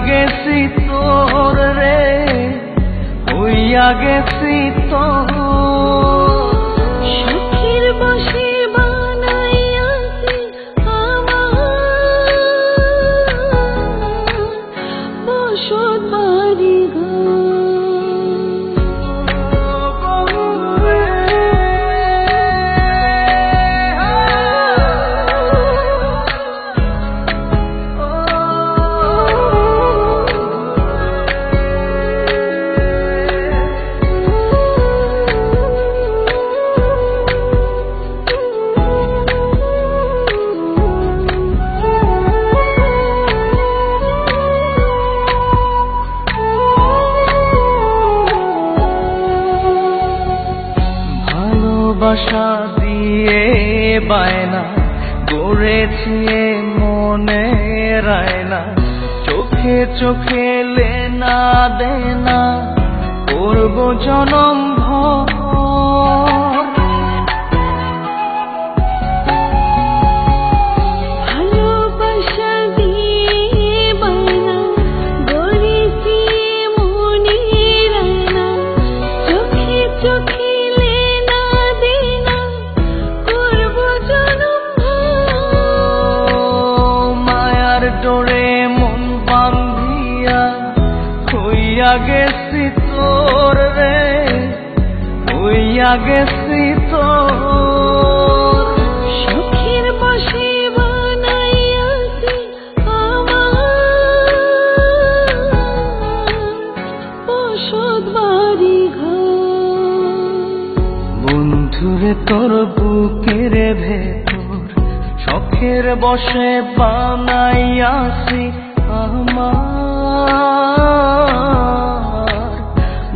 গেছি তোর রে, হইয়া গেছি তোর। সখীর বসে বানাইয়াছি আমার বসত বাড়ি ঘর। ভালোবাসা দিয়ে বায়না গড়েছি মনে রায়না, চোখে চোখে লেনা দেনা করব জনম ভর। ভালোবাসা দিয়ে বায়না গড়েছি মনে রায়না, চোখে চোখে লেনা দেনা করব জনম ভর। মায়ার ডোরে মন বান্ধিয়া হইয়া গেছি তোর রে, হইয়া গেছি তোর। সখীর বসে বানাইয়াছি আমার বসত বাড়ি ঘর। বন্ধুরে তোর বুকের ভেতর শখের বসে বানাইয়াছি আমার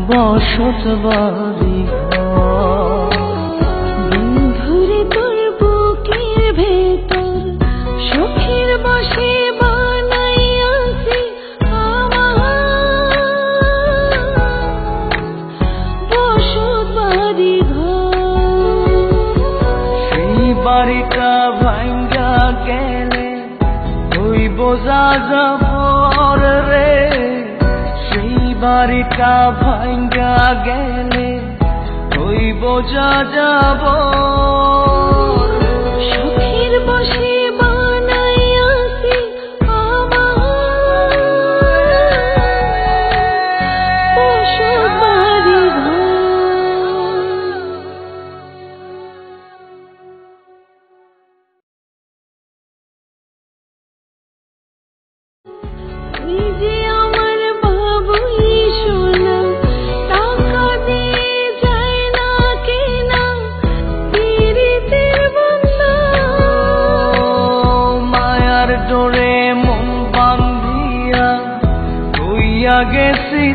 বসত বাড়ি ঘর। বন্ধুরে তোর বুকের ভেতর সখীর বসে বানাইয়াছি আমার বসত বাড়ি ঘর। সেই বাড়িটা ভাঙ্গা গেলে হইব যাযাবর রে, সেই বাড়িটা ভাঙ্গা গেলে হইব যাযাবর। সখীর বসে বানাইয়াছি আমার বসত বাড়ি ঘর। তুই যে আমার বাবুই সোনা, টাকা দিয়ে যায় না কেনা পীড়িতের বন্ধা। মায়ার ডোরে মন বান্ধিয়া হইয়া গেছি